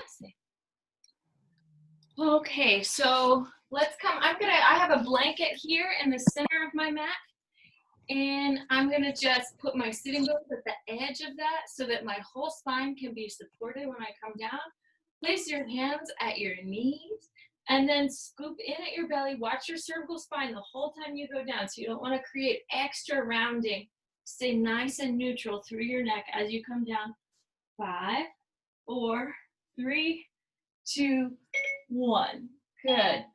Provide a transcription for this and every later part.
relaxing. Okay, so let's come. I have a blanket here in the center of my mat, and I'm gonna just put my sitting bones at the edge of that so that my whole spine can be supported when I come down. Place your hands at your knees and then scoop in at your belly. Watch your cervical spine the whole time you go down, so you don't want to create extra rounding. Stay nice and neutral through your neck as you come down. 5, 4, 3, 2, 1. Good.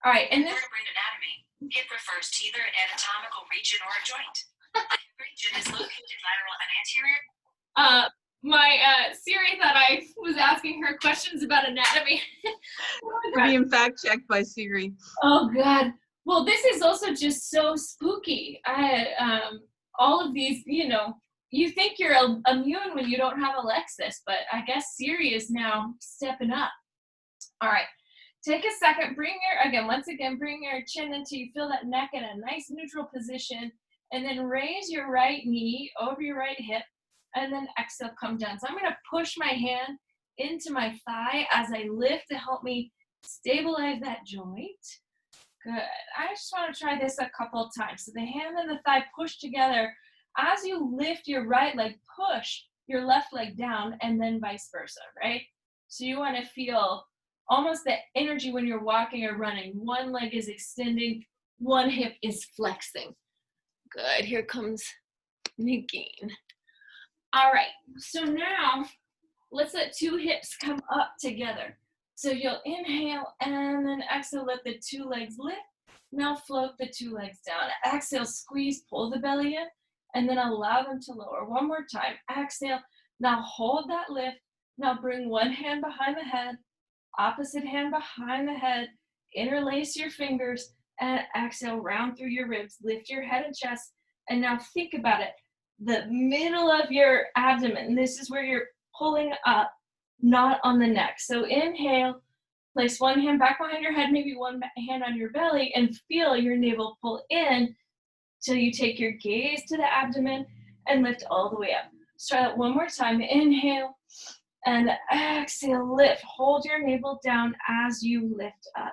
All right, and then vertebrate anatomy. Hip refers to either an anatomical region or a joint. The region is located lateral and anterior. My Siri thought I was asking her questions about anatomy. You're being fact checked by Siri. Oh God. Well, this is also just so spooky. All of these, you think you're immune when you don't have Alexis, but I guess Siri is now stepping up. All right. Take a second, once again, bring your chin until you feel that neck in a nice neutral position, and then raise your right knee over your right hip, and then exhale, come down. So I'm gonna push my hand into my thigh as I lift to help me stabilize that joint. Good. I just wanna try this a couple of times. So the hand and the thigh push together. As you lift your right leg, push your left leg down, and then vice versa, right? So you wanna feel almost the energy when you're walking or running. One leg is extending, one hip is flexing. Good, here comes Nikine. All right, so now let's let 2 hips come up together. So you'll inhale and then exhale, let the 2 legs lift. Now float the 2 legs down. Exhale, squeeze, pull the belly in, and then allow them to lower. One more time, exhale. Now hold that lift. Now bring one hand behind the head, opposite hand behind the head, interlace your fingers, and exhale, round through your ribs, lift your head and chest, and now think about it. The middle of your abdomen, this is where you're pulling up, not on the neck. So inhale, place one hand back behind your head, maybe one hand on your belly, and feel your navel pull in till you take your gaze to the abdomen and lift all the way up. Let's try that one more time. Inhale, and exhale, lift. Hold your navel down as you lift up.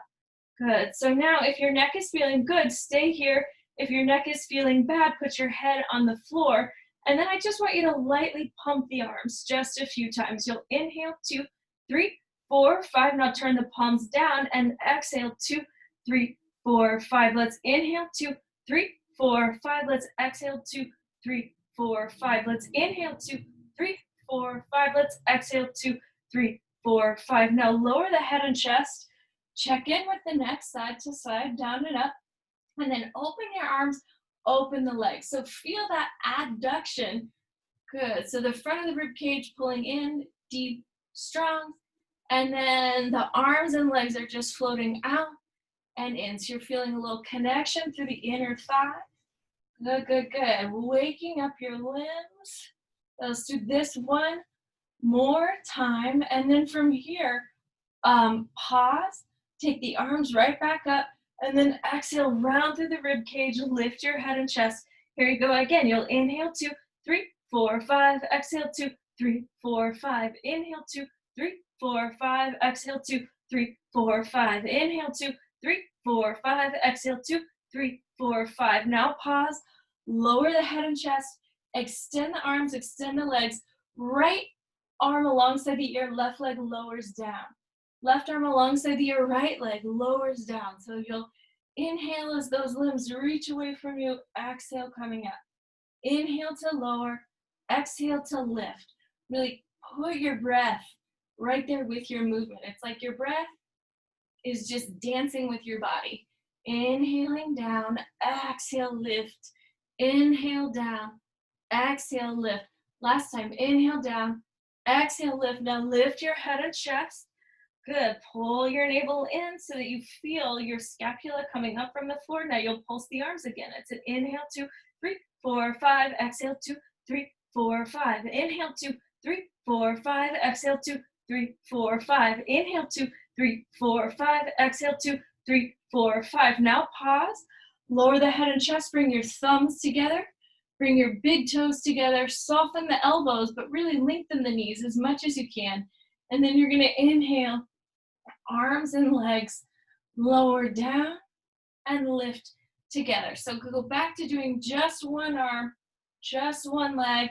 Good. So now if your neck is feeling good, stay here. If your neck is feeling bad, put your head on the floor. And then I just want you to lightly pump the arms just a few times. You'll inhale, 2, 3, 4, 5. Now turn the palms down and exhale, 2, 3, 4, 5. Let's inhale, 2, 3, 4, 5. Let's exhale, 2, 3, 4, 5. Let's inhale, 2, 3, 4, 5. Let's exhale, 2, 3, 4, 5. Now lower the head and chest. Check in with the neck, side to side, down and up. And then open your arms, open the legs. So feel that adduction. Good. So the front of the rib cage pulling in, deep, strong. And then the arms and legs are just floating out and in. So you're feeling a little connection through the inner thigh. Good, good, good. Waking up your limbs. Let's do this one more time. And then from here, pause, take the arms right back up, and then exhale, round through the rib cage, lift your head and chest. Here you go again. You'll inhale, 2, 3, 4, 5. Exhale, 2, 3, 4, 5. Inhale, 2, 3, 4, 5. Exhale, 2, 3, 4, 5. Inhale, 2, 3, 4, 5. Exhale, 2, 3, 4, 5. Now pause, lower the head and chest, extend the arms, extend the legs. Right arm alongside the ear, left leg lowers down. Left arm alongside the ear, right leg lowers down. So you'll inhale as those limbs reach away from you. Exhale, coming up. Inhale to lower. Exhale to lift. Really put your breath right there with your movement. It's like your breath is just dancing with your body. Inhaling down. Exhale, lift. Inhale down. Exhale, lift. Last time. Inhale down. Exhale, lift. Now lift your head and chest. Good. Pull your navel in so that you feel your scapula coming up from the floor. Now you'll pulse the arms again. It's an inhale, 2, 3, 4, 5. Exhale, 2, 3, 4, 5. Inhale, 2, 3, 4, 5. Exhale, 2, 3, 4, 5. Inhale, 2, 3, 4, 5. Exhale, 2, 3, 4, 5. Now pause. Lower the head and chest. Bring your thumbs together. Bring your big toes together. Soften the elbows, but really lengthen the knees as much as you can. And then you're gonna inhale, arms and legs lower down and lift together. So go back to doing just one arm, just one leg.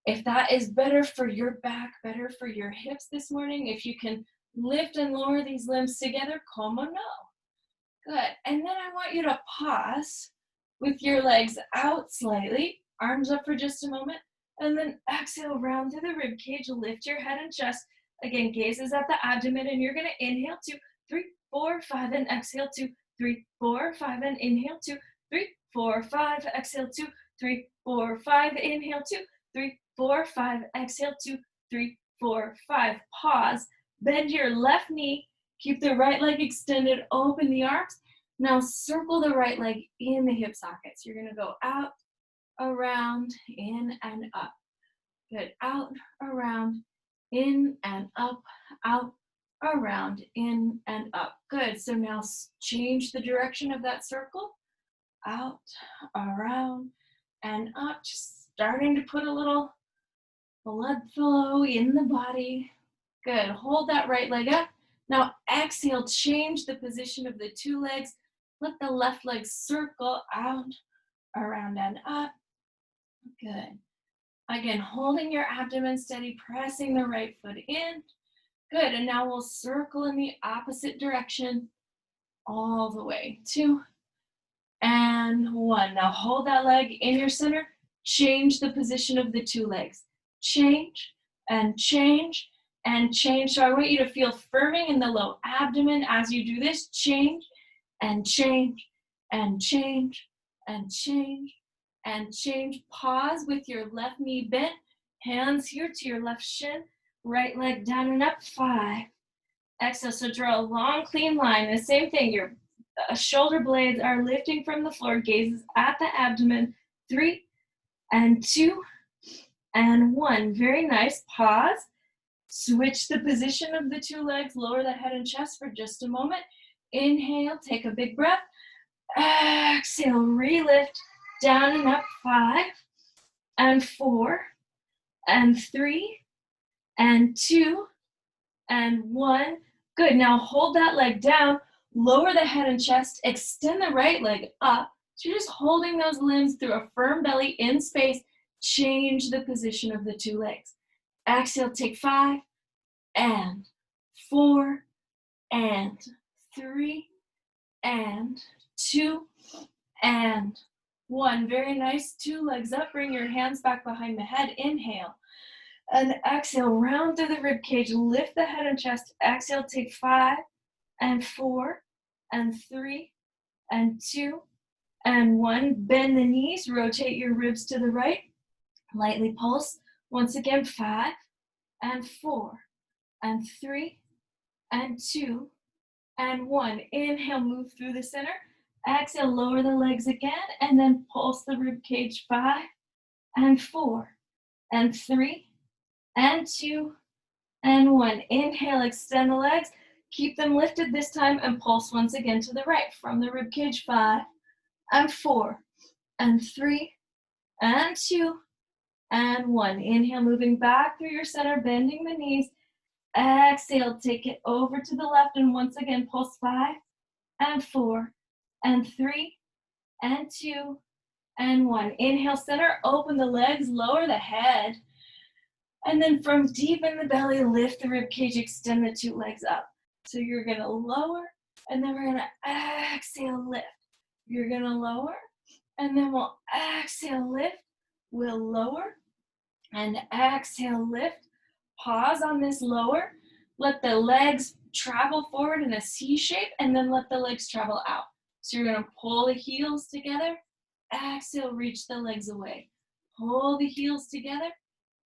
If that is better for your back, better for your hips this morning, if you can lift and lower these limbs together, como no. Good. And then I want you to pause with your legs out slightly, arms up for just a moment, and then exhale round through the rib cage, lift your head and chest. Again, gazes at the abdomen, and you're going to inhale 2, 3, 4, 5, and exhale 2, 3, 4, 5, and inhale 2, 3, 4, 5, exhale 2, 3, 4, 5, inhale 2, 3, 4, 5, exhale 2, 3, 4, 5. Pause, bend your left knee, keep the right leg extended, open the arms. Now circle the right leg in the hip sockets. You're going to go out, around, in, and up. Good. Out, around, in, and up, out, around, in, and up. Good. So now change the direction of that circle. Out, around, and up. Just starting to put a little blood flow in the body. Good. Hold that right leg up. Now exhale, change the position of the two legs. Let the left leg circle out, around, and up. Good. Again, holding your abdomen steady, pressing the right foot in. Good. And now we'll circle in the opposite direction all the way. 2 and 1. Now hold that leg in your center. Change the position of the two legs. Change and change and change. So I want you to feel firming in the low abdomen as you do this. Change and change and change and change and change. Pause with your left knee bent. Hands here to your left shin. Right leg down and up. 5. Exhale. So draw a long, clean line. The same thing. Your shoulder blades are lifting from the floor. Gazes at the abdomen. 3 and 2 and 1. Very nice. Pause. Switch the position of the two legs. Lower the head and chest for just a moment. Inhale. Take a big breath. Exhale. Relift. Down and up. 5 and 4 and 3 and 2 and 1. Good. Now hold that leg down. Lower the head and chest. Extend the right leg up. So you're just holding those limbs through a firm belly in space. Change the position of the two legs. Exhale, take 5 and 4 and 3 and 2 and 1. Very nice. 2 legs up. Bring your hands back behind the head. Inhale. And exhale, round through the rib cage. Lift the head and chest. Exhale, take 5 and 4 and 3 and 2 and 1. Bend the knees. Rotate your ribs to the right. Lightly pulse. Once again, 5 and 4 and 3 and 2 and 1. Inhale, move through the center. Exhale, lower the legs again, and then pulse the rib cage. 5 and 4 and 3 and 2 and 1. Inhale, extend the legs. Keep them lifted this time and pulse once again to the right from the rib cage. 5 and 4 and 3 and 2 and 1. Inhale, moving back through your center, bending the knees. Exhale, take it over to the left, and once again, pulse 5 and 4 and 3 and 2 and 1. Inhale, center, open the legs, lower the head. And then from deep in the belly, lift the rib cage, extend the two legs up. So you're gonna lower, and then we're gonna exhale, lift. You're gonna lower, and then we'll exhale, lift. We'll lower, and exhale, lift. Pause on this lower. Let the legs travel forward in a C shape, and then let the legs travel out. So you're gonna pull the heels together. Exhale, reach the legs away. Pull the heels together.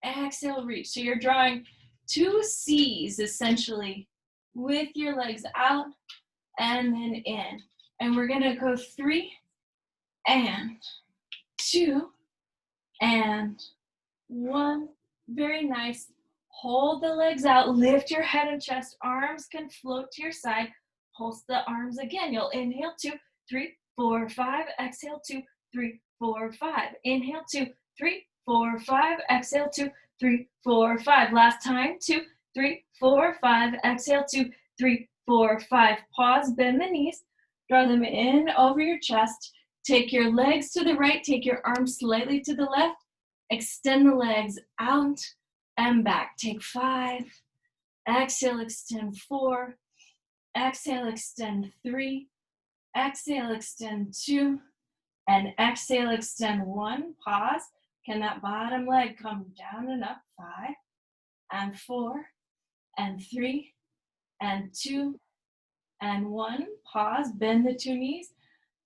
Exhale, reach. So you're drawing 2 C's essentially with your legs out and then in. And we're gonna go 3 and 2 and 1. Very nice. Hold the legs out. Lift your head and chest. Arms can float to your side. Pulse the arms again. You'll inhale 2, 3, 4, 5. Exhale 2, 3, 4, 5. Inhale 2, 3, 4, 5. Exhale 2, 3, 4, 5. Last time. 2, 3, 4, 5. Exhale, 2, 3, 4, 5. Pause, bend the knees. Draw them in over your chest. Take your legs to the right. Take your arms slightly to the left. Extend the legs out and back. Take 5. Exhale, extend 4. Exhale, extend 3. Exhale, extend 2. And exhale, extend 1. Pause. Can that bottom leg come down and up? 5 and 4 and 3 and 2 and 1. Pause. Bend the 2 knees.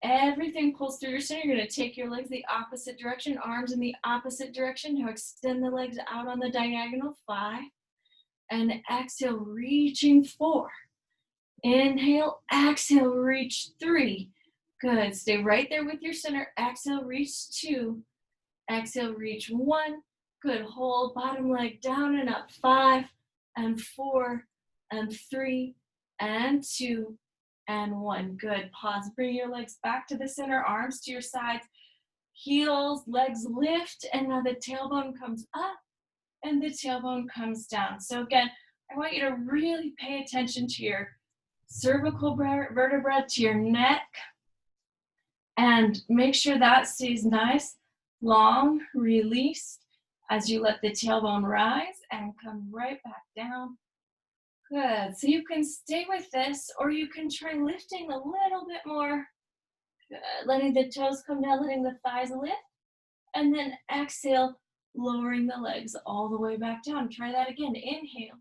Everything pulls through your center. You're going to take your legs the opposite direction, arms in the opposite direction. Now extend the legs out on the diagonal. 5. And exhale, reaching 4. Inhale, exhale, reach 3. Good. Stay right there with your center. Exhale, reach 2. Exhale, reach 1. Good. Hold bottom leg down and up. 5 and 4 and 3 and 2 and 1. Good. Pause. Bring your legs back to the center, arms to your sides, heels, legs lift, and now the tailbone comes up and the tailbone comes down. So again, I want you to really pay attention to your cervical vertebra, to your neck, and make sure that stays nice, long, released as you let the tailbone rise and come right back down. Good. So you can stay with this, or you can try lifting a little bit more. Good. Letting the toes come down, letting the thighs lift, and then exhale, lowering the legs all the way back down. Try that again. Inhale.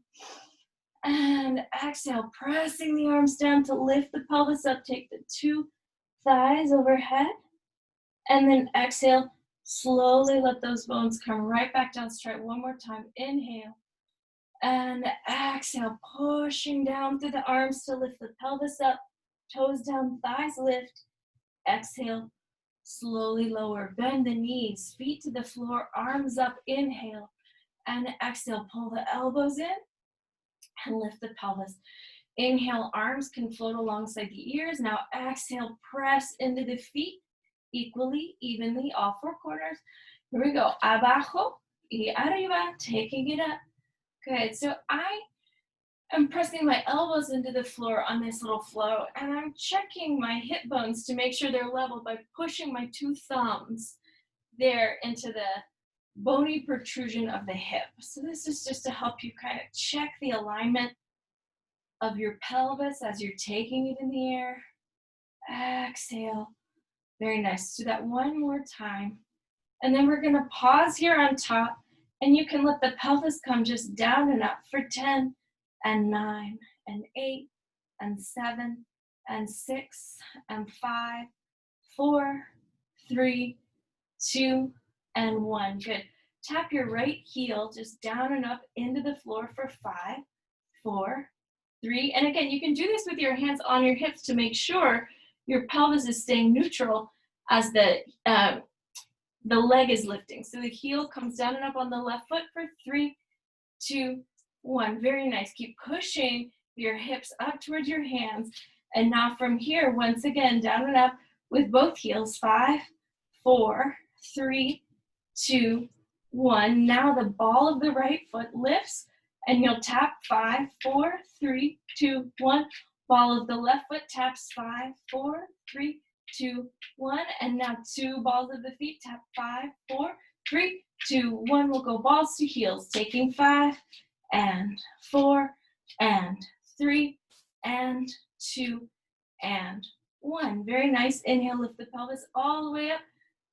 And exhale, pressing the arms down to lift the pelvis up. Take the 2 thighs overhead. And then exhale, slowly let those bones come right back down. Let's try it one more time. Inhale. And exhale, pushing down through the arms to lift the pelvis up. Toes down, thighs lift. Exhale, slowly lower. Bend the knees, feet to the floor, arms up. Inhale. And exhale, pull the elbows in and lift the pelvis. Inhale, arms can float alongside the ears. Now exhale, press into the feet equally, evenly, all 4 corners. Here we go. Abajo y arriba, taking it up. Good. So I am pressing my elbows into the floor on this little flow, and I'm checking my hip bones to make sure they're level by pushing my 2 thumbs there into the bony protrusion of the hip. So this is just to help you kind of check the alignment of your pelvis as you're taking it in the air. Exhale. Very nice. Do that one more time. And then we're going to pause here on top, and you can let the pelvis come just down and up for 10 and 9 and 8 and 7 and 6 and 5, 4, 3, 2, and 1. Good. Tap your right heel just down and up into the floor for 5, 4, 3. And again, you can do this with your hands on your hips to make sure your pelvis is staying neutral as the leg is lifting. So the heel comes down and up on the left foot for 3, 2, 1. Very nice. Keep pushing your hips up towards your hands. And now from here, once again, down and up with both heels. 5, 4, 3, 2, 1. Now the ball of the right foot lifts, and you'll tap 5, 4, 3, 2, 1. Ball of the left foot taps 5, 4, 3, 2, 1. And now 2 balls of the feet tap 5, 4, 3, 2, 1. We'll go balls to heels, taking 5 and 4 and 3 and 2 and 1. Very nice. Inhale, lift the pelvis all the way up.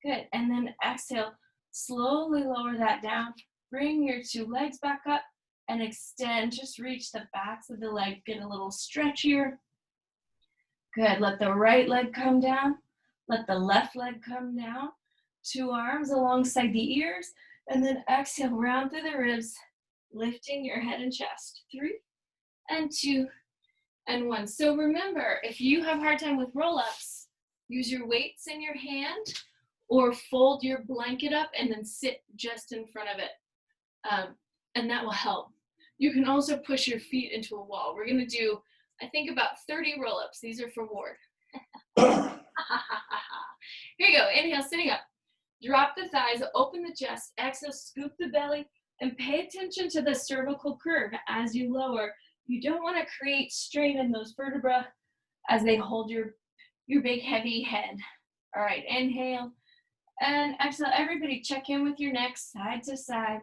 Good. And then exhale, slowly lower that down. Bring your 2 legs back up and extend. Just reach the backs of the leg. Get a little stretchier. Good. Let the right leg come down. Let the left leg come down. 2 arms alongside the ears. And then exhale, round through the ribs, lifting your head and chest. 3 and 2 and 1. So remember, if you have a hard time with roll-ups, use your weights in your hand or fold your blanket up and then sit just in front of it. And that will help. You can also push your feet into a wall. We're going to do, I think, about 30 roll-ups. These are for Ward. Here you go. Inhale, sitting up. Drop the thighs, open the chest. Exhale, scoop the belly And pay attention to the cervical curve as you lower. You don't want to create strain in those vertebrae as they hold your big heavy head. All right, inhale and exhale. Everybody check in with your neck side to side,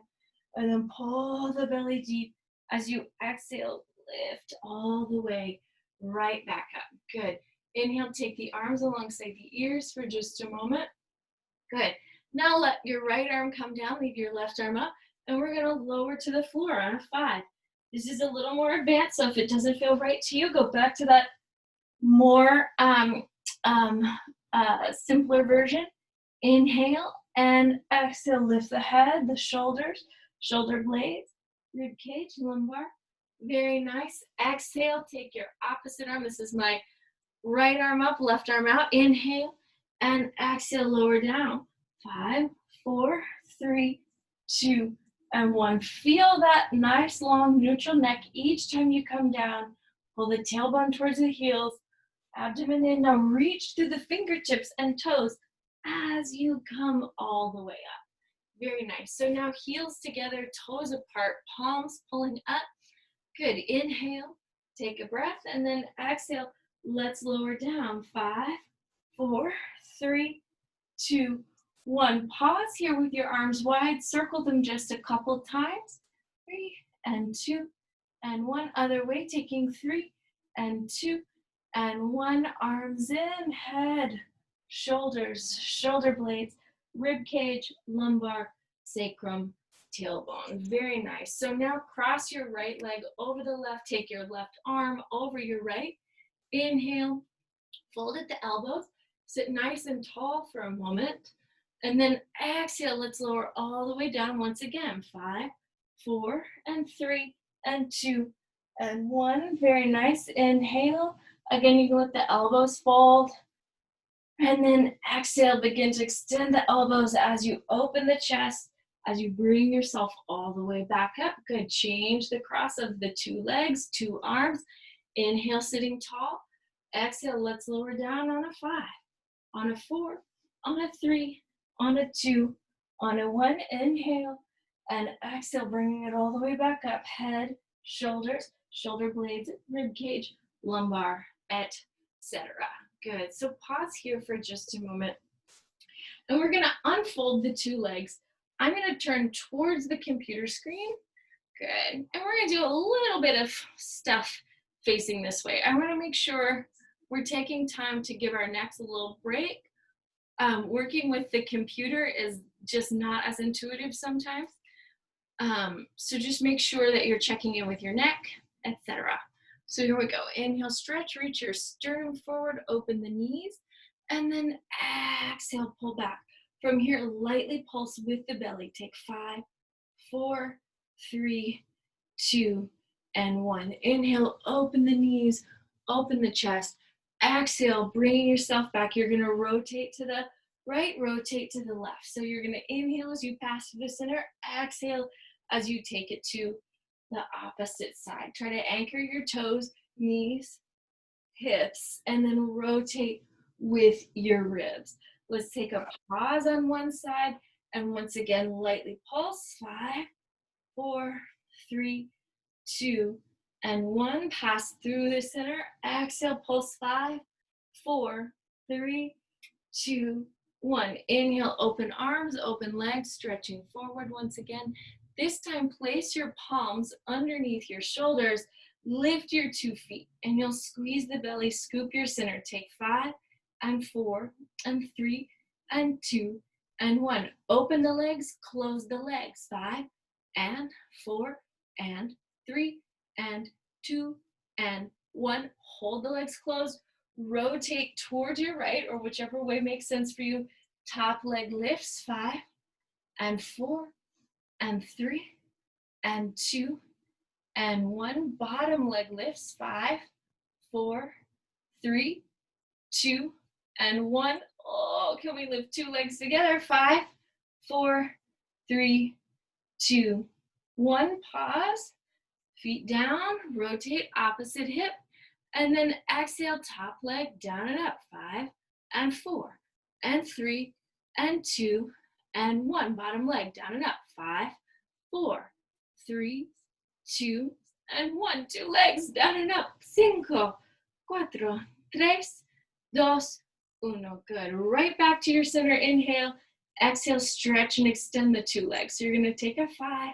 and then pull the belly deep. As you exhale, lift all the way right back up. Good. Inhale, take the arms alongside the ears for just a moment. Good. Now let your right arm come down, leave your left arm up, and we're gonna lower to the floor on a 5. This is a little more advanced, so if it doesn't feel right to you, go back to that more simpler version. Inhale and exhale, lift the head, the shoulders, shoulder blades, rib cage, lumbar. Very nice. Exhale, take your opposite arm. This is my right arm up, left arm out. Inhale and exhale, lower down. 5, 4, 3, 2, and 1. Feel that nice long neutral neck each time you come down. Pull the tailbone towards the heels, abdomen in. Now reach through the fingertips and toes as you come all the way up. Very nice. So now heels together, toes apart, palms pulling up. Good. Inhale, take a breath, and then exhale. Let's lower down. 5, 4, 3, 2, 1. Pause here with your arms wide. Circle them just a couple times. 3 and 2 and 1. Other way, taking 3 and 2 and 1. Arms in, head, shoulders, shoulder blades, rib cage, lumbar, sacrum, tailbone. Very nice. So now cross your right leg over the left. Take your left arm over your right. Inhale, fold at the elbows. Sit nice and tall for a moment. And then exhale, let's lower all the way down once again. 5, 4, and 3, and 2, and 1. Very nice. Inhale. Again, you can let the elbows fold. And then exhale, begin to extend the elbows as you open the chest, as you bring yourself all the way back up. Good. Change the cross of the 2 legs, 2 arms. Inhale, sitting tall. Exhale, let's lower down on a 5, on a 4, on a 3, on a 2, on a 1. Inhale and exhale, bringing it all the way back up. Head, shoulders, shoulder blades, rib cage, lumbar, etc. Good. So pause here for just a moment. And we're going to unfold the 2 legs. I'm going to turn towards the computer screen. Good. And we're going to do a little bit of stuff facing this way. I want to make sure we're taking time to give our necks a little break. Working with the computer is just not as intuitive sometimes. So just make sure that you're checking in with your neck, etc. So here we go. Inhale, stretch, reach your sternum forward, open the knees, and then exhale, pull back. From here, lightly pulse with the belly. Take 5, 4, 3, 2, and 1. Inhale, open the knees, open the chest. Exhale, bringing yourself back. You're going to rotate to the right, rotate to the left. So you're going to inhale as you pass to the center, exhale as you take it to the opposite side. Try to anchor your toes, knees, hips, and then rotate with your ribs. Let's take a pause on one side, and once again, lightly pulse. 5, 4, 3, 2, and 1. Pass through the center. Exhale, pulse. 5, 4, 3, 2, 1. Inhale, open arms, open legs, stretching forward once again. This time, place your palms underneath your shoulders. Lift your 2 feet, and you'll squeeze the belly, scoop your center. Take 5, and 4, and 3, and 2, and 1. Open the legs, close the legs. 5, and 4, and 3, and 2, and 1. Hold the legs closed. Rotate towards your right, or whichever way makes sense for you. Top leg lifts. 5, and 4, and 3, and 2, and 1. Bottom leg lifts. 5, 4, 3, 2, and 1. Oh, can we lift 2 legs together? 5, 4, 3, 2, 1. Pause. Feet down. Rotate opposite hip. And then exhale, top leg down and up. 5, and 4, and 3, and 2, and 1. Bottom leg down and up. 5, 4, 3, 2, and 1. 2 legs down and up. 5, 4, 3, 2, 1. Good. Right back to your center. Inhale. Exhale, stretch and extend the 2 legs. So you're going to take a 5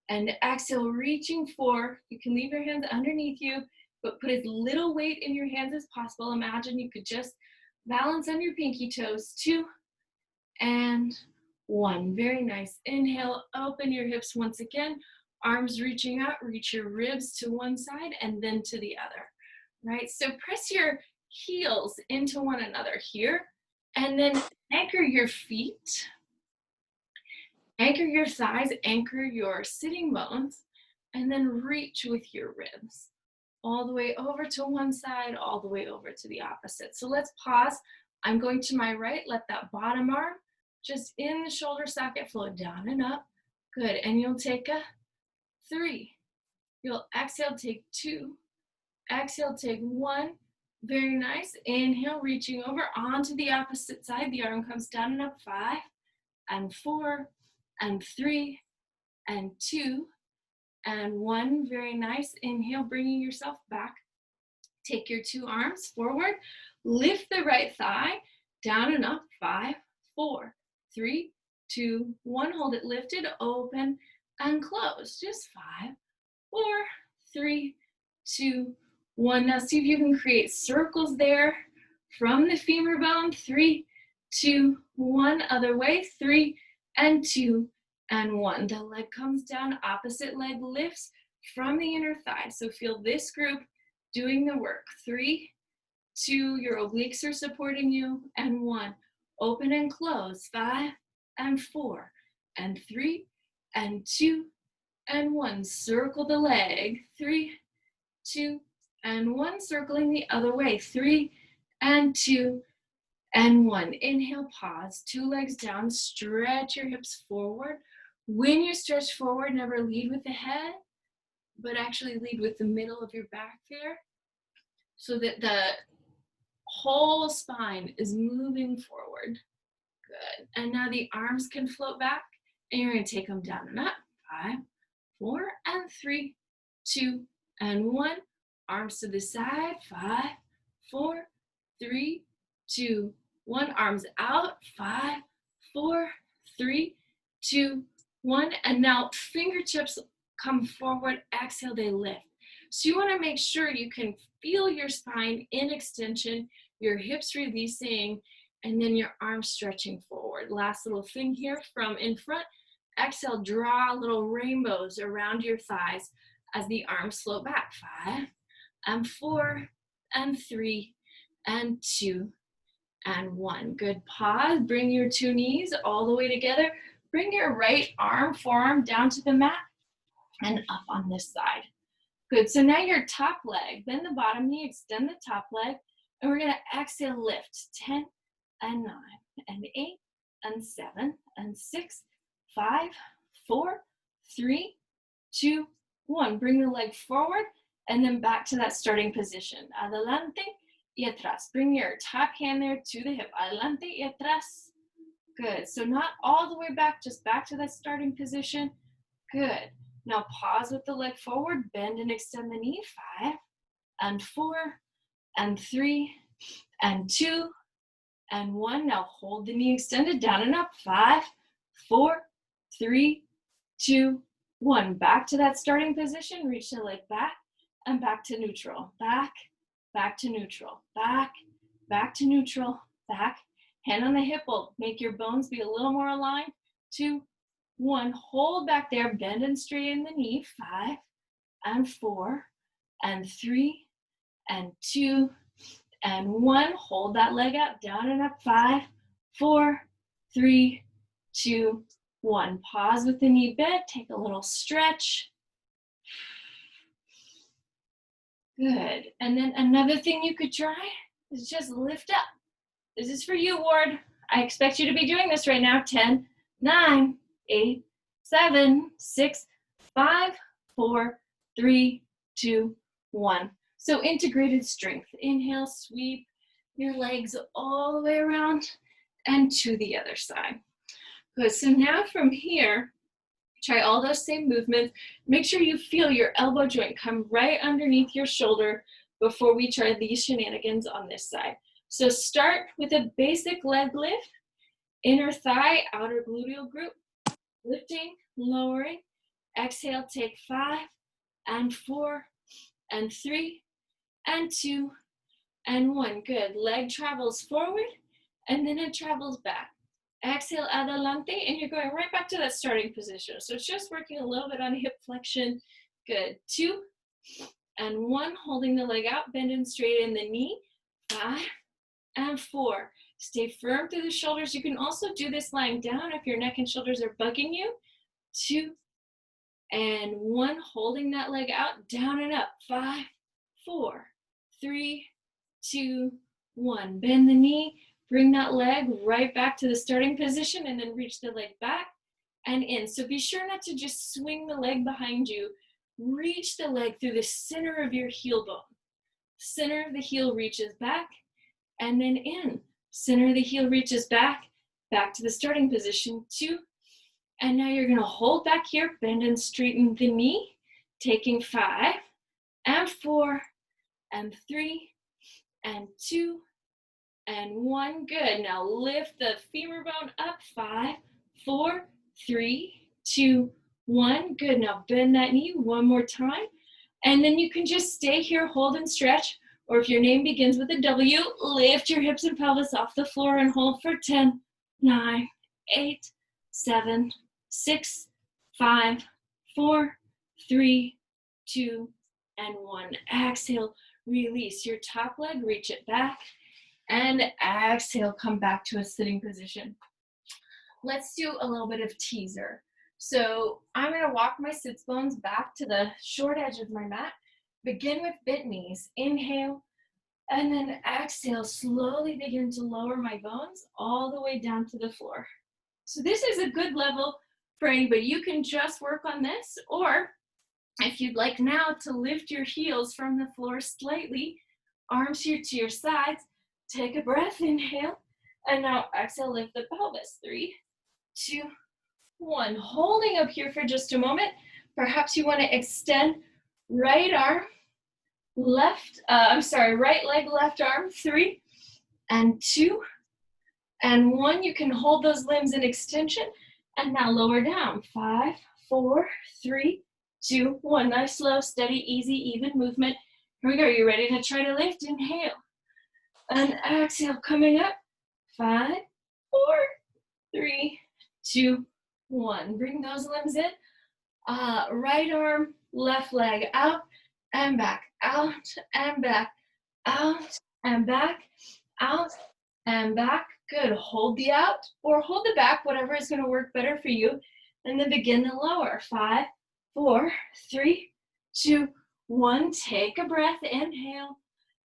and exhale, reaching 4. You can leave your hands underneath you, but put as little weight in your hands as possible. Imagine you could just balance on your pinky toes. 2 and 1. Very nice. Inhale, open your hips once again. Arms reaching out, reach your ribs to one side and then to the other. Right? So press your heels into one another here, and then anchor your feet, anchor your thighs, anchor your sitting bones, and then reach with your ribs all the way over to one side, all the way over to the opposite. So let's pause. I'm going to my right. Let that bottom arm just in the shoulder socket float down and up. Good. And you'll take a 3. You'll exhale, take 2. Exhale, take 1. Very nice. Inhale, reaching over onto the opposite side. The arm comes down and up. 5 and 4 and 3 and 2 and 1. Very nice. Inhale, bringing yourself back. Take your 2 arms forward. Lift the right thigh down and up. 5, 4, 3, 2, 1. Hold it lifted, open and close. Just 5, 4, 3, 2, 1. Now see if you can create circles there from the femur bone. 3, 2, 1. Other way. 3 and 2 and 1. The leg comes down, opposite leg lifts from the inner thigh. So feel this group doing the work. 3, 2, your obliques are supporting you, and 1. Open and close. 5 and 4 and 3 and 2 and 1. Circle the leg. 3, 2 and 1. Circling the other way. 3 and 2 and 1. Inhale, pause. 2 legs down. Stretch your hips forward. When you stretch forward, never lead with the head, but actually lead with the middle of your back there, so that the whole spine is moving forward. Good. And now the arms can float back, and you're going to take them down and up. 5, 4, and 3, 2, and 1. Arms to the side. 5, 4, 3, 2, 1. Arms out. 5, 4, 3, 2, 1. And now fingertips come forward. Exhale, they lift. So you want to make sure you can feel your spine in extension, your hips releasing, and then your arms stretching forward. Last little thing here from in front. Exhale, draw little rainbows around your thighs as the arms float back. 5 and 4 and 3 and 2 and 1. Good. Pause. Bring your 2 knees all the way together. Bring your right arm, forearm down to the mat and up on this side. Good. So now your top leg, bend the bottom knee, extend the top leg, and we're going to exhale, lift. 10 and 9 and 8 and 7 and 6, 5, 4, 3, 2, 1. Bring the leg forward and then back to that starting position. Adelante y atrás. Bring your top hand there to the hip. Adelante y atrás. Good. So not all the way back, just back to that starting position. Good. Now pause with the leg forward, bend and extend the knee. 5 and 4 and 3 and 2 and 1. Now hold the knee extended, down and up. 5, 4, 3, 2, 1. Back to that starting position. Reach the leg back and back to neutral. Back, back to neutral. Back, back to neutral. Back. Hand on the hip will make your bones be a little more aligned. 2, 1. Hold back there. Bend and straighten the knee. 5 and 4 and 3 and 2 and 1. Hold that leg out, down and up. 5, 4, 3, 2, 1. Pause with the knee bent. Take a little stretch. Good. And then another thing you could try is just lift up. This is for you, Ward. I expect you to be doing this right now. 10, 9, 8, 7, 6, 5, 4, 3, 2, 1. So integrated strength. Inhale, sweep your legs all the way around and to the other side. Good. So now from here, Try all those same movements. Make sure you feel your elbow joint come right underneath your shoulder before we try these shenanigans on this side. So start with a basic leg lift, inner thigh, outer gluteal group, lifting, lowering. Exhale, take 5 and 4 and 3 and 2 and 1. Good. Leg travels forward and then it travels back. Exhale, adelante, and you're going right back to that starting position. So it's just working a little bit on hip flexion. Good. 2 and 1, holding the leg out, bend and straighten the knee. 5 and 4. Stay firm through the shoulders. You can also do this lying down if your neck and shoulders are bugging you. 2 and 1, holding that leg out, down and up. 5, 4, 3, 2, 1. Bend the knee. Bring that leg right back to the starting position and then reach the leg back and in. So be sure not to just swing the leg behind you. Reach the leg through the center of your heel bone. Center of the heel reaches back and then in. Center of the heel reaches back to the starting position. 2. And now you're gonna hold back here, bend and straighten the knee, taking 5 and 4 and 3 and 2 and 1. Good. Now lift the femur bone up. 5, 4, 3, 2, 1. Good. Now bend that knee one more time. And then you can just stay here, hold and stretch. Or if your name begins with a W, lift your hips and pelvis off the floor and hold for 10, 9, 8, 7, 6, 5, 4, 3, 2, and 1. Exhale, release your top leg, reach it back. And exhale, come back to a sitting position. Let's do a little bit of teaser. So I'm gonna walk my sits bones back to the short edge of my mat. Begin with bent knees. Inhale, and then exhale, slowly begin to lower my bones all the way down to the floor. So this is a good level for anybody. You can just work on this, or if you'd like now to lift your heels from the floor slightly, arms here to your sides. Take a breath, inhale, and now exhale, lift the pelvis. 3, 2, 1. Holding up here for just a moment. Perhaps you want to extend right arm, right leg, left arm. 3 and 2 and 1. You can hold those limbs in extension and now lower down. 5, 4, 3, 2, 1. Nice, slow, steady, easy, even movement. Here we go. You ready to try to lift? Inhale. And exhale, coming up. 5, 4, 3, 2, 1. Bring those limbs in. Right arm, left leg out and back, out and back, out and back, out and back. Good. Hold the out or hold the back, whatever is going to work better for you. And then begin the lower. 5, 4, 3, 2, 1. Take a breath. Inhale.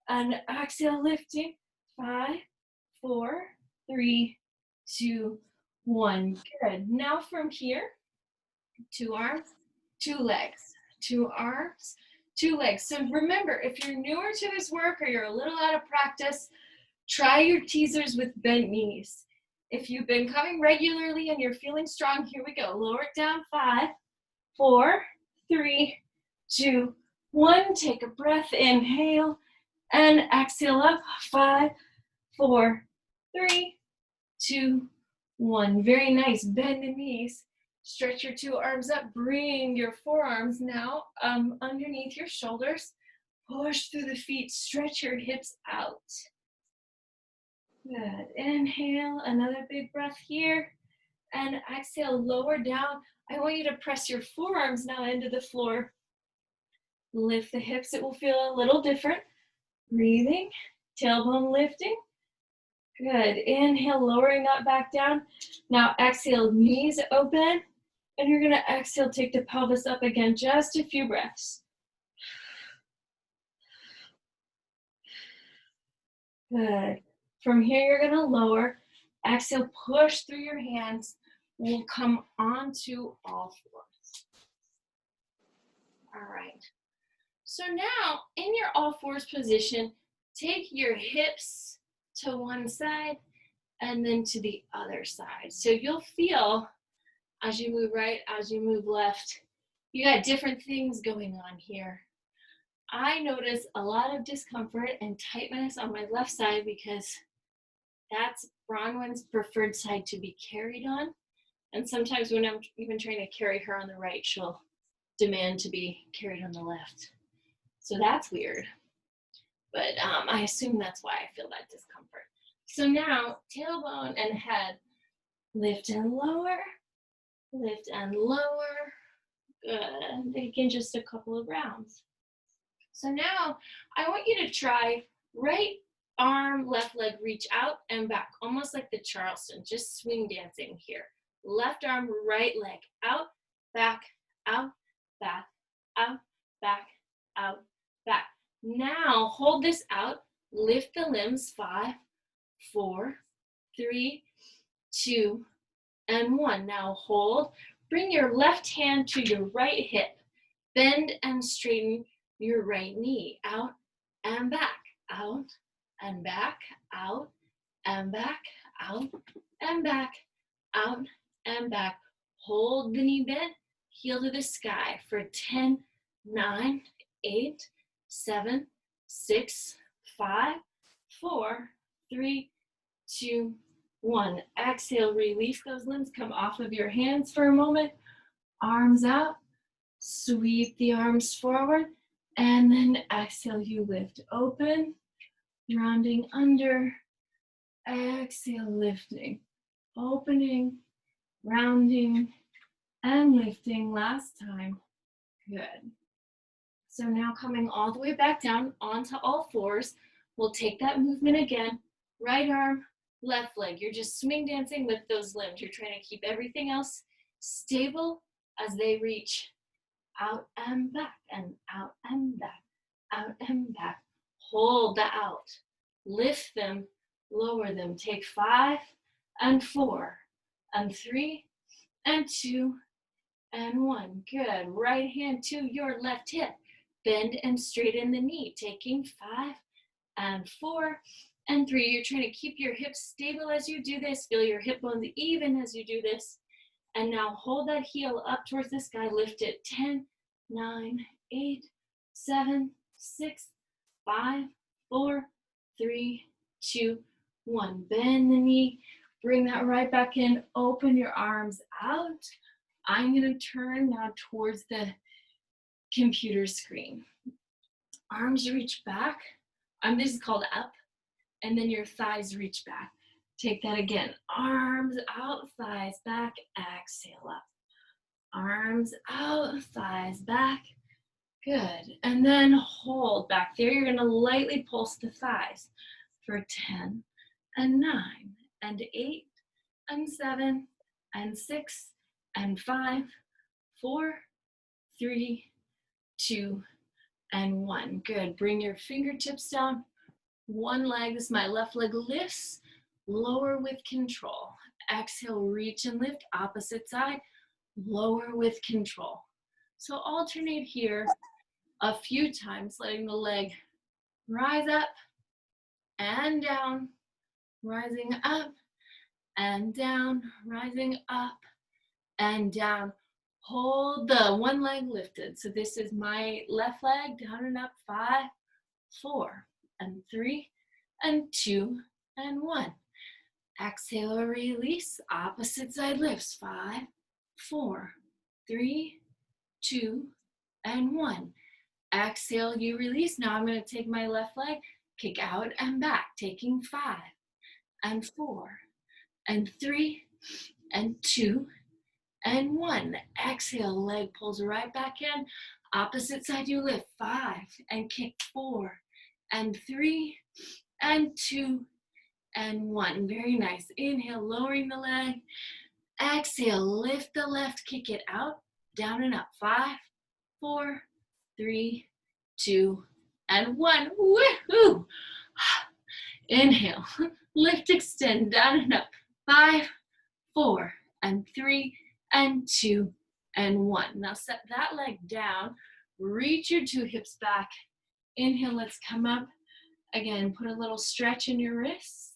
And exhale, lifting. 5, 4, 3, 2, 1. Good. Now from here, 2 arms, 2 legs, 2 arms, 2 legs. So remember, if you're newer to this work or you're a little out of practice, try your teasers with bent knees. If you've been coming regularly and you're feeling strong, here we go. Lower it down. 5, 4, 3, 2, 1. Take a breath. Inhale. And exhale up. 5, 4, 3, 2, 1. Very nice. Bend the knees. Stretch your 2 arms up. Bring your forearms now underneath your shoulders. Push through the feet. Stretch your hips out. Good. Inhale. Another big breath here. And exhale. Lower down. I want you to press your forearms now into the floor. Lift the hips. It will feel a little different. Breathing, tailbone lifting. Good. Inhale, lowering that back down. Now exhale, knees open. And you're going to exhale, take the pelvis up again. Just a few breaths. Good. From here, you're going to lower. Exhale, push through your hands. We'll come onto all fours. All right. So now, in your all fours position, take your hips to one side and then to the other side. So you'll feel as you move right, as you move left. You got different things going on here. I notice a lot of discomfort and tightness on my left side because that's Bronwyn's preferred side to be carried on. And sometimes when I'm even trying to carry her on the right, she'll demand to be carried on the left. So that's weird. But I assume that's why I feel that discomfort. So now, tailbone and head, lift and lower, lift and lower. Good. Again, just a couple of rounds. So now I want you to try right arm, left leg, reach out and back, almost like the Charleston, just swing dancing here. Left arm, right leg, out, back, out, back, out, back, out, back. Now hold this out, lift the limbs, 5, 4, 3, 2, and 1. Now hold, bring your left hand to your right hip, bend and straighten your right knee, out and back, out and back, out and back, out and back, out and back. Hold the knee bent, heel to the sky for 10, 9, 8, 7, 6, 5, 4, 3, 2, 1. Exhale, release those limbs, come off of your hands for a moment, arms out, sweep the arms forward, and then exhale, you lift open, rounding under, exhale, lifting, opening, rounding, and lifting. Last time. Good. So now coming all the way back down onto all fours, we'll take that movement again. Right arm, left leg. You're just swing dancing with those limbs. You're trying to keep everything else stable as they reach out and back and out and back, out and back. Hold the out. Lift them, lower them. Take 5 and 4 and 3 and 2 and 1. Good. Right hand to your left hip. Bend and straighten the knee. Taking 5 and 4 and 3. You're trying to keep your hips stable as you do this. Feel your hip bones even as you do this. And now hold that heel up towards the sky. Lift it. 10, 9, 8, 7, 6, 5, 4, 3, 2, 1. Bend the knee. Bring that right back in. Open your arms out. I'm going to turn now towards the computer screen. Arms reach back. This is called up. And then your thighs reach back. Take that again. Arms out, thighs back. Exhale up. Arms out, thighs back. Good. And then hold back there. You're going to lightly pulse the thighs for 10 and 9 and 8 and 7 and 6 and 5, 4, 3, 2, and 1. Good. Bring your fingertips down. One leg, this is my left leg, lifts, lower with control. Exhale, reach and lift, opposite side, lower with control. So alternate here a few times, letting the leg rise up and down, rising up and down, rising up and down. Hold the one leg lifted. So this is my left leg, down and up, 5, 4, and 3, and 2, and 1. Exhale, release, opposite side lifts, 5, 4, 3, 2, and 1. Exhale, you release. Now I'm going to take my left leg, kick out and back, taking 5, and 4, and 3, and 2, and 1. Exhale, leg pulls right back in. Opposite side you lift, 5, and kick 4, and 3, and 2, and 1. Very nice. Inhale, lowering the leg. Exhale, lift the left, kick it out, down and up. 5, 4, 3, 2, and 1. Woohoo! Inhale, lift, extend, down and up. 5, 4, and 3, and 2, and 1. Now set that leg down. Reach your 2 hips back. Inhale, let's come up. Again, put a little stretch in your wrists.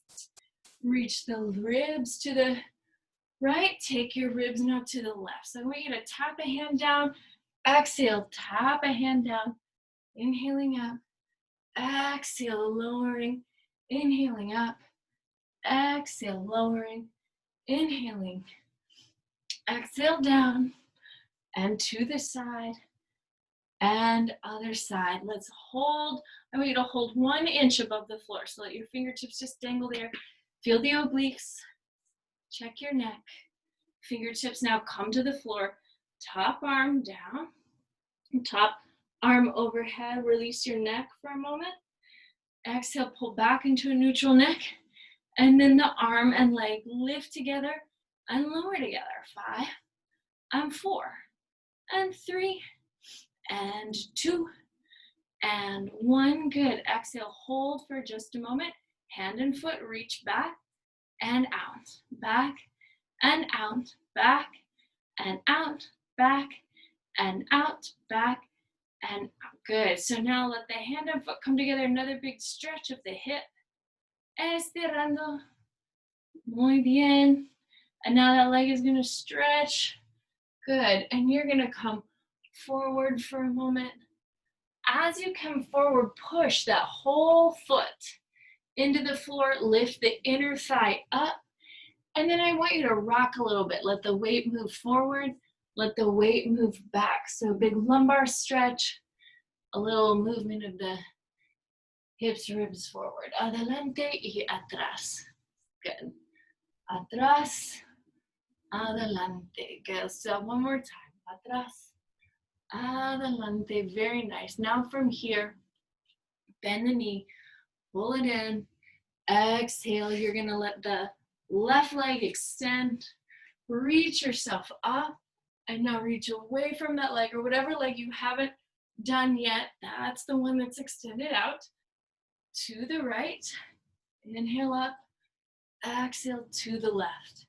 Reach the ribs to the right? Take your ribs now to the left. So I want you to tap a hand down, exhale, tap a hand down, inhaling up, exhale, lowering, inhaling up, exhale, lowering, inhaling, exhale down, and to the side, and other side. Let's hold. I want you to hold 1 inch above the floor. So let your fingertips just dangle there. Feel the obliques. Check your neck. Fingertips now come to the floor. Top arm down. Top arm overhead. Release your neck for a moment. Exhale, pull back into a neutral neck. And then the arm and leg lift together and lower together. 5 and 4 and 3 and 2 and 1. Good. Exhale, hold for just a moment. Hand and foot reach back and out, back and out, back and out, back and out, back and out. Good. So now let the hand and foot come together. Another big stretch of the hip. Estirando. Muy bien. And now that leg is going to stretch. Good. And you're going to come forward for a moment. As you come forward, push that whole foot into the floor. Lift the inner thigh up. And then I want you to rock a little bit. Let the weight move forward. Let the weight move back. So big lumbar stretch. A little movement of the hips, ribs forward. Adelante y atrás. Good. Atrás. Adelante. Good. So one more time. Atrás. Adelante. Very nice. Now from here, bend the knee. Pull it in. Exhale. You're going to let the left leg extend. Reach yourself up. And now reach away from that leg or whatever leg you haven't done yet. That's the one that's extended out. To the right. Inhale up. Exhale to the left.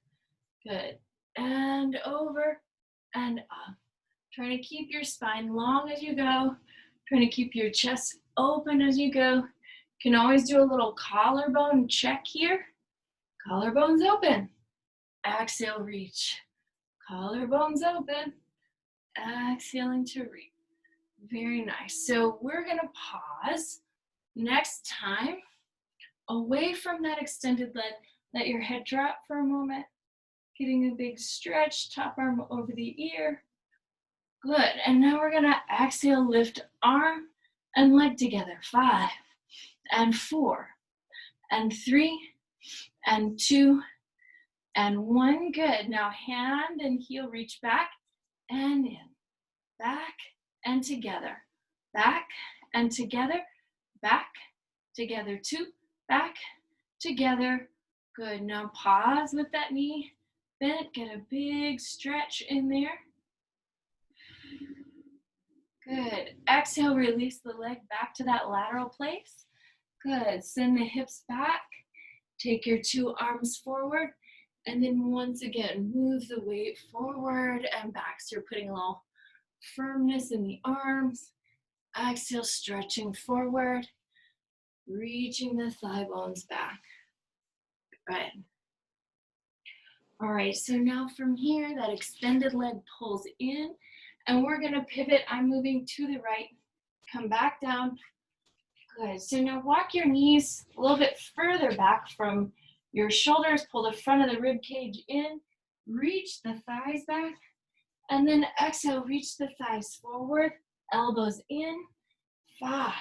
Good. And over and up. Trying to keep your spine long as you go. Trying to keep your chest open as you go. You can always do a little collarbone check here. Collarbones open. Exhale, reach. Collarbones open. Exhaling to reach. Very nice. So we're going to pause. Next time, away from that extended leg, let your head drop for a moment. Getting a big stretch, top arm over the ear. Good. And now we're going to exhale, lift arm and leg together. 5 and 4 and 3 and 2 and 1. Good. Now hand and heel reach back and in. Back and together. Back and together. Back together. 2. Back together. Good. Now pause with that knee bent. Get a big stretch in there. Good. Exhale, release the leg back to that lateral place. Good. Send the hips back. Take your 2 arms forward. And then once again, move the weight forward and back. So you're putting a little firmness in the arms. Exhale, stretching forward. Reaching the thigh bones back. Good. All right, so now from here, that extended leg pulls in. And we're going to pivot. I'm moving to the right. Come back down. Good. So now walk your knees a little bit further back from your shoulders. Pull the front of the rib cage in. Reach the thighs back. And then exhale, reach the thighs forward. Elbows in. 5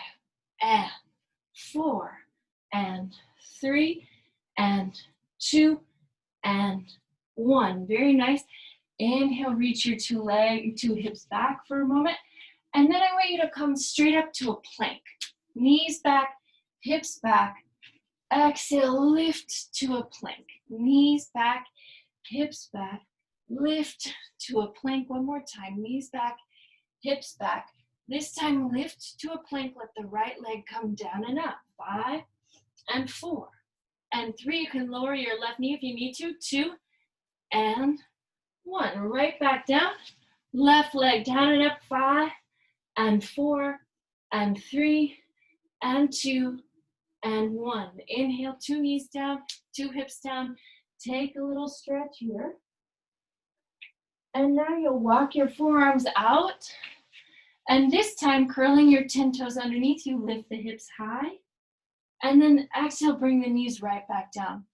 and 4 and 3 and 2 and 1. Very nice. Inhale, reach your 2 hips back for a moment. And then I want you to come straight up to a plank. Knees back, hips back. Exhale, lift to a plank. Knees back, hips back. Lift to a plank. One more time. Knees back, hips back. This time, lift to a plank. Let the right leg come down and up. 5 and 4 and 3. You can lower your left knee if you need to. 2 and 1. Right back down. Left leg down and up. 5 and 4 and 3 and 2 and 1. Inhale, 2 knees down, 2 hips down. Take a little stretch here. And now you'll walk your forearms out. And this time, curling your 10 toes underneath you, lift the hips high. And then exhale, bring the knees right back down.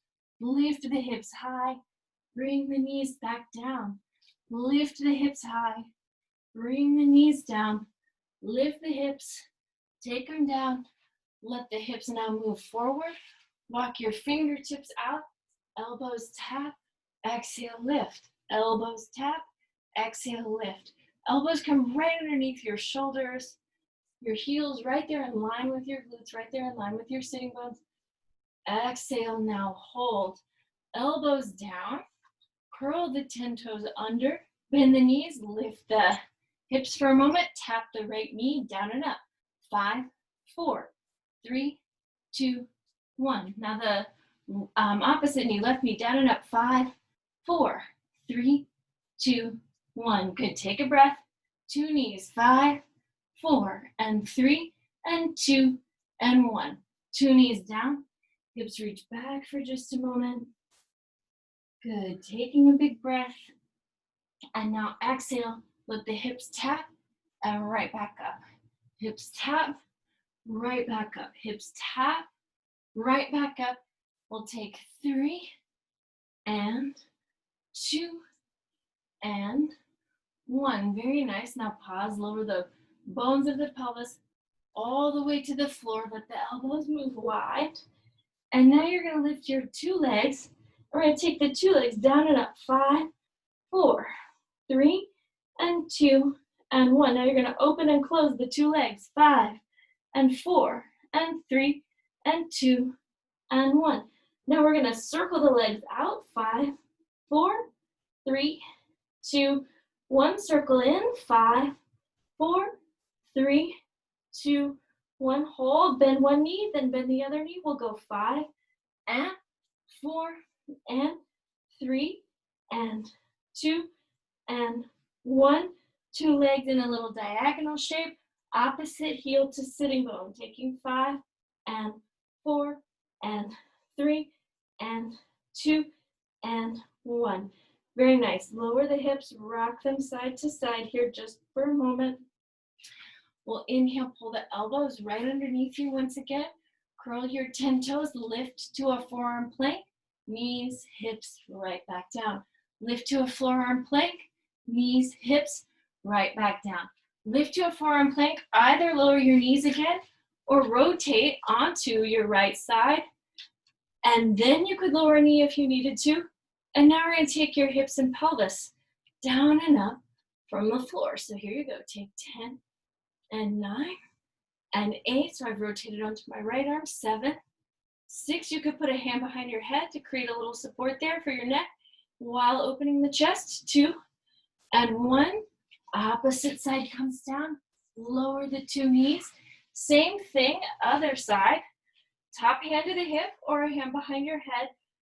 Lift the hips high, bring the knees back down. Lift the hips high, bring the knees down. Lift the hips, take them down. Let the hips now move forward. Walk your fingertips out, elbows tap, exhale, lift. Elbows tap, exhale, lift. Elbows come right underneath your shoulders. Your heels right there in line with your glutes, right there in line with your sitting bones. Exhale, now hold. Elbows down, curl the 10 toes under, bend the knees, lift the hips for a moment, tap the right knee down and up. 5, 4, 3, 2, 1. Now the opposite knee, left knee down and up. 5, 4, 3, 2, 1. Good, take a breath. 2 knees, 5, 4, and 3, and 2, and 1. 2 knees down, hips reach back for just a moment. Good, taking a big breath. And now exhale, let the hips tap and right back up. Hips tap, right back up. Hips tap, right back up. We'll take 3, and 2, and 1. Very nice. Now pause, lower the bones of the pelvis all the way to the floor. Let the elbows move wide. And now you're going to lift your 2 legs. We're going to take the 2 legs down and up. 5, 4, 3, and 2, and 1. Now you're going to open and close the 2 legs. 5, and 4, and 3, and 2, and 1. Now we're going to circle the legs out. 5, 4, 3, 2, 1. Circle in. 5, 4, 3, 2, 1. Hold. Bend one knee, then bend the other knee. We'll go 5, and 4, and 3, and 2, and 1. 2 legs in a little diagonal shape. Opposite heel to sitting bone. Taking 5, and 4, and 3, and 2, and 1. Very nice. Lower the hips, rock them side to side here just for a moment. We'll inhale, pull the elbows right underneath you once again. Curl your 10 toes, lift to a forearm plank. Knees, hips, right back down. Lift to a forearm plank. Knees, hips, right back down. Lift to a forearm plank. Either lower your knees again or rotate onto your right side. And then you could lower a knee if you needed to. And now we're going to take your hips and pelvis down and up from the floor. So here you go. Take 10 and 9 and 8. So I've rotated onto my right arm. 7, 6. You could put a hand behind your head to create a little support there for your neck while opening the chest. 2 and 1. Opposite side comes down. Lower the 2 knees. Same thing, other side. Top hand to the hip or a hand behind your head.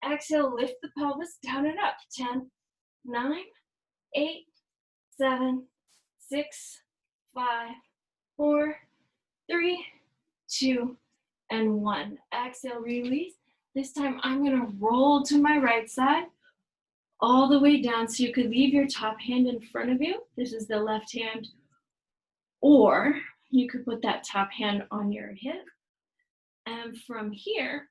Exhale, lift the pelvis down and up. 10, 9, 8, 7, 6, 5, 4, 3, 2, and 1. Exhale, release. This time I'm going to roll to my right side all the way down. So you could leave your top hand in front of you. This is the left hand. Or you could put that top hand on your hip. And from here,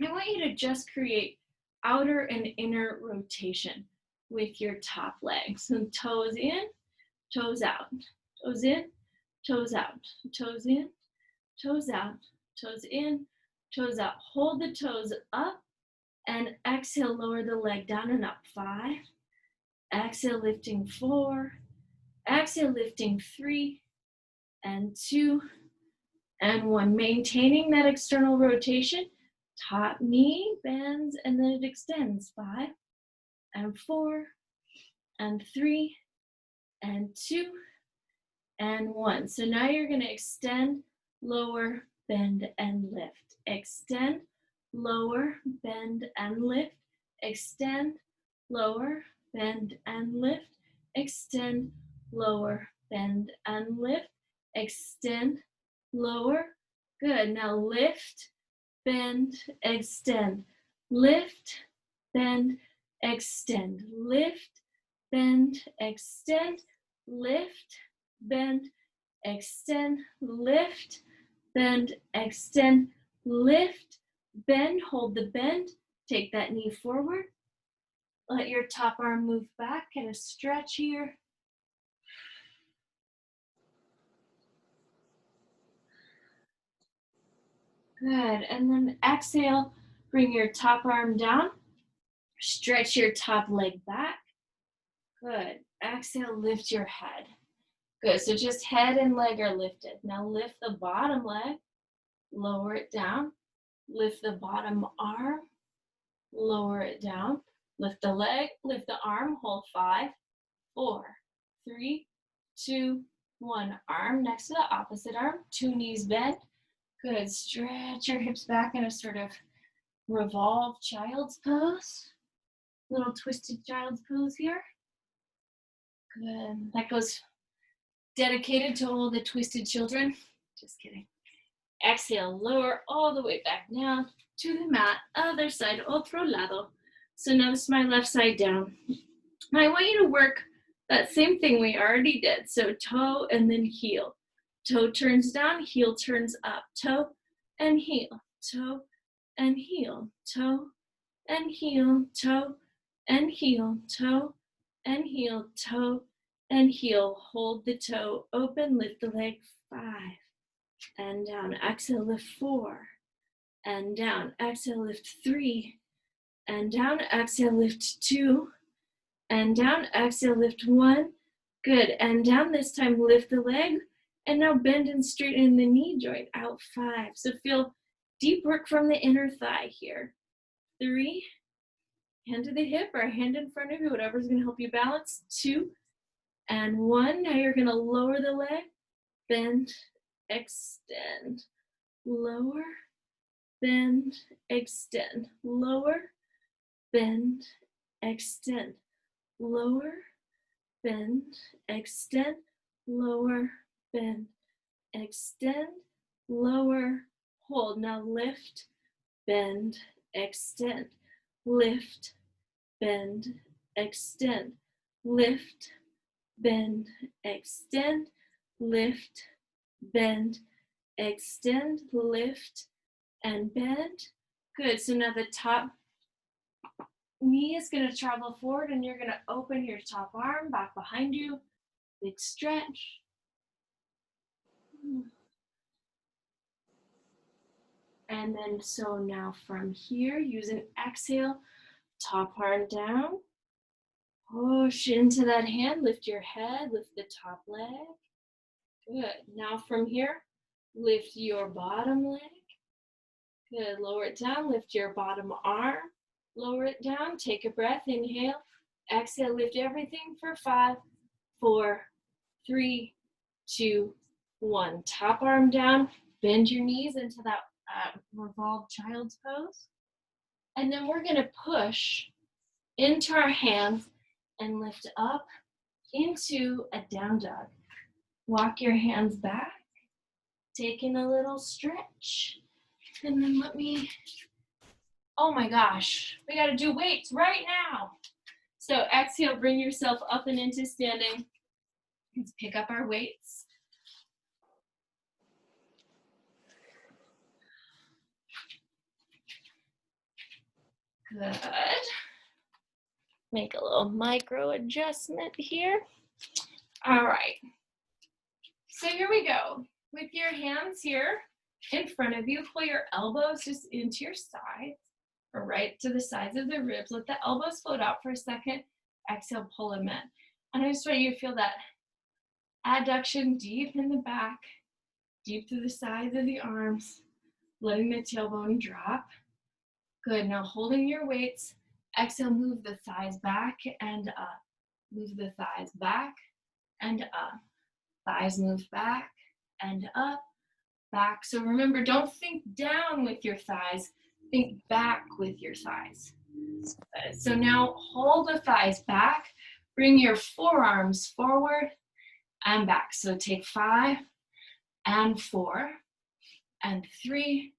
I want you to just create outer and inner rotation with your top leg. So toes in, toes out, toes in, toes out, toes in, toes out, toes in, toes out. Hold the toes up and exhale, lower the leg down and up. 5, exhale, lifting 4, exhale, lifting 3, and 2, and 1. Maintaining that external rotation. Top knee bends and then it extends. 5, and 4, and 3, and 2, and 1. So now you're going to extend, lower, bend, and lift. Extend, lower, bend, and lift. Extend, lower, bend, and lift. Extend, lower, bend, and lift. Extend, lower. Good. Now lift, bend, extend. Lift, bend, extend. Lift, bend, extend, lift, bend, extend, lift, bend, extend, lift, bend, hold the bend, take that knee forward, let your top arm move back, get a stretch here. Good, and then exhale, bring your top arm down, stretch your top leg back. Good, exhale, lift your head. Good, so just head and leg are lifted. Now lift the bottom leg, lower it down, lift the bottom arm, lower it down, lift the leg, lift the arm, hold 5, 4, 3, 2, 1. Arm next to the opposite arm, 2 knees bent. Good, stretch your hips back in a sort of revolve child's pose. Little twisted child's pose here. Good, that goes dedicated to all the twisted children. Just kidding. Exhale, lower all the way back down to the mat. Other side, otro lado. So now it's my left side down. And I want you to work that same thing we already did. So toe and then heel. Toe turns down, heel turns up. Toe and heel, toe and heel, toe and heel, toe and heel, toe and heel, toe and heel. Hold the toe open, lift the leg 5 and down. Exhale, lift 4 and down. Exhale, lift 3 and down. Exhale, lift 2 and down. Exhale, lift 1. Good, and down. This time lift the leg and now bend and straighten the knee joint out 5. So feel deep work from the inner thigh here. 3, hand to the hip or hand in front of you, whatever's gonna help you balance. 2 and 1. Now you're gonna lower the leg, bend, extend, lower, bend, extend, lower, bend, extend, lower, bend, extend, lower, bend, extend, lower, hold. Now lift, bend, extend, lift, bend, extend, lift, bend, extend, lift, bend, extend, lift, and bend. Good, so now the top knee is gonna travel forward and you're gonna open your top arm back behind you. Big stretch. And then so now from here, use an exhale, top arm down. Push into that hand, lift your head, lift the top leg. Good, now from here, lift your bottom leg. Good, lower it down, lift your bottom arm. Lower it down, take a breath, inhale. Exhale, lift everything for 5, 4, 3, 2, 1. Top arm down, bend your knees into that revolved child's pose. And then we're gonna push into our hands and lift up into a down dog. Walk your hands back, taking a little stretch. And then oh my gosh, we gotta do weights right now. So exhale, bring yourself up and into standing. Let's pick up our weights. Good. Make a little micro adjustment here. All right. So here we go. With your hands here in front of you, pull your elbows just into your sides or right to the sides of the ribs. Let the elbows float out for a second. Exhale, pull them in. And I just want you to feel that adduction deep in the back, deep through the sides of the arms, letting the tailbone drop. Good, now holding your weights, exhale, move the thighs back and up. Move the thighs back and up. Thighs move back and up, back. So remember, don't think down with your thighs, think back with your thighs. So now hold the thighs back, bring your forearms forward and back. So take 5 and 4 and 3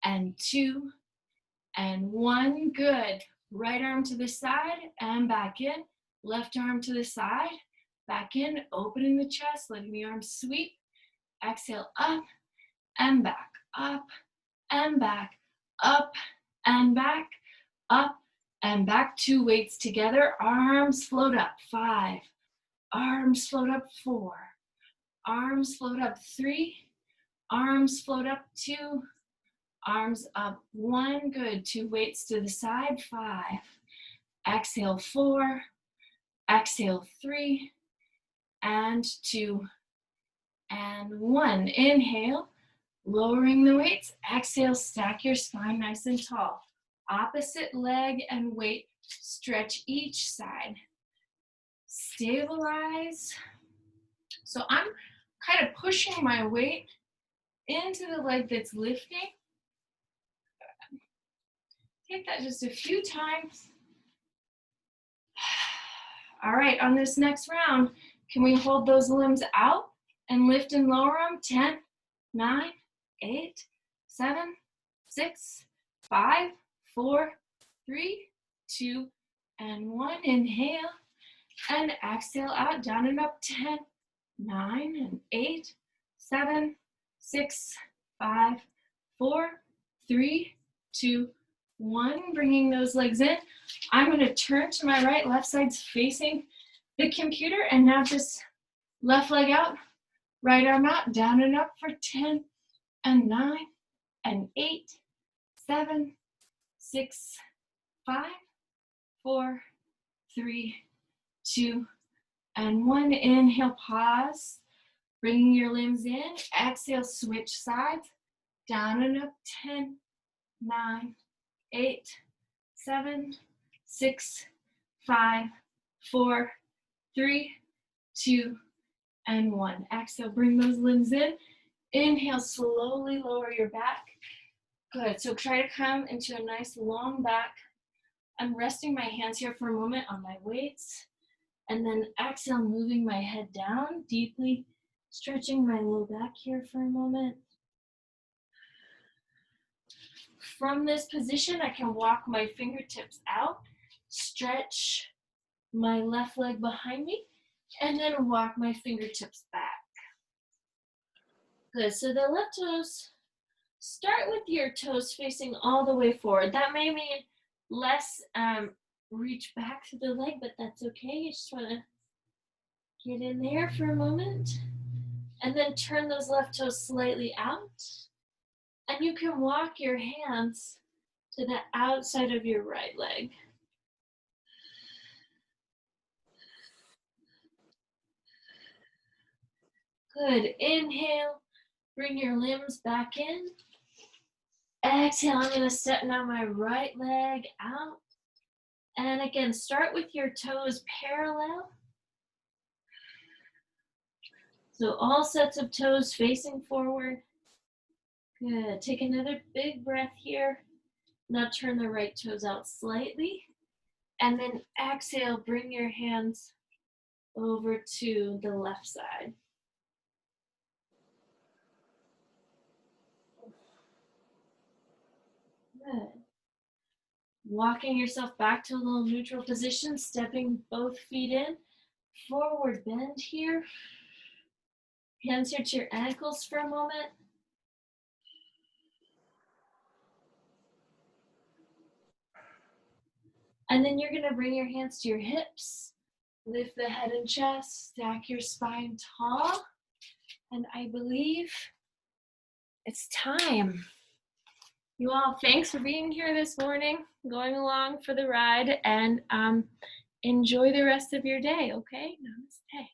and 2 and 1. Good. Right arm to the side and back in. Left arm to the side, back in, opening the chest, letting the arms sweep. Exhale, up and back, up and back, up and back, up and back. 2 weights together, arms float up, 5, arms float up, 4, arms float up, 3, arms float up, 2, arms up, 1, good. 2 weights to the side, 5, exhale, 4, exhale, 3, and 2, and 1. Inhale, lowering the weights. Exhale, stack your spine nice and tall. Opposite leg and weight, stretch each side. Stabilize. So I'm kind of pushing my weight into the leg that's lifting. Take that just a few times. All right, on this next round, can we hold those limbs out and lift and lower them? 10, 9, 8, 7, 6, 5, 4, 3, 2, and 1. Inhale and exhale out, down and up. 10, 9, and 8, 7, 6, 5, 4, 3, 2, 1. Bringing those legs in. I'm going to turn to my right, left side's facing the computer, and now just left leg out, right arm out, down and up for 10, and 9, and 8, 7, 6, 5, 4, 3, 2, and 1. Inhale, pause, bringing your limbs in. Exhale, switch sides, down and up. 10, 9, 8, 7, 6, 5, 4, 3, 2, and 1. Exhale, bring those limbs in. Inhale, slowly lower your back. Good, so try to come into a nice long back. I'm resting my hands here for a moment on my weights. And then exhale, moving my head down, deeply stretching my low back here for a moment. From this position, I can walk my fingertips out, stretch my left leg behind me, and then walk my fingertips back. Good, so the left toes, start with your toes facing all the way forward. That may mean less reach back to the leg, but that's okay. You just want to get in there for a moment. And then turn those left toes slightly out. And you can walk your hands to the outside of your right leg. Good. Inhale, bring your limbs back in. Exhale, I'm going to step now my right leg out. And again, start with your toes parallel. So all sets of toes facing forward. Good. Take another big breath here. Now turn the right toes out slightly. And then exhale, bring your hands over to the left side. Good. Walking yourself back to a little neutral position, stepping both feet in. Forward bend here. Hands here to your ankles for a moment. And then you're gonna bring your hands to your hips. Lift the head and chest, stack your spine tall. And I believe it's time. You all, thanks for being here this morning, going along for the ride, and enjoy the rest of your day, okay? Namaste.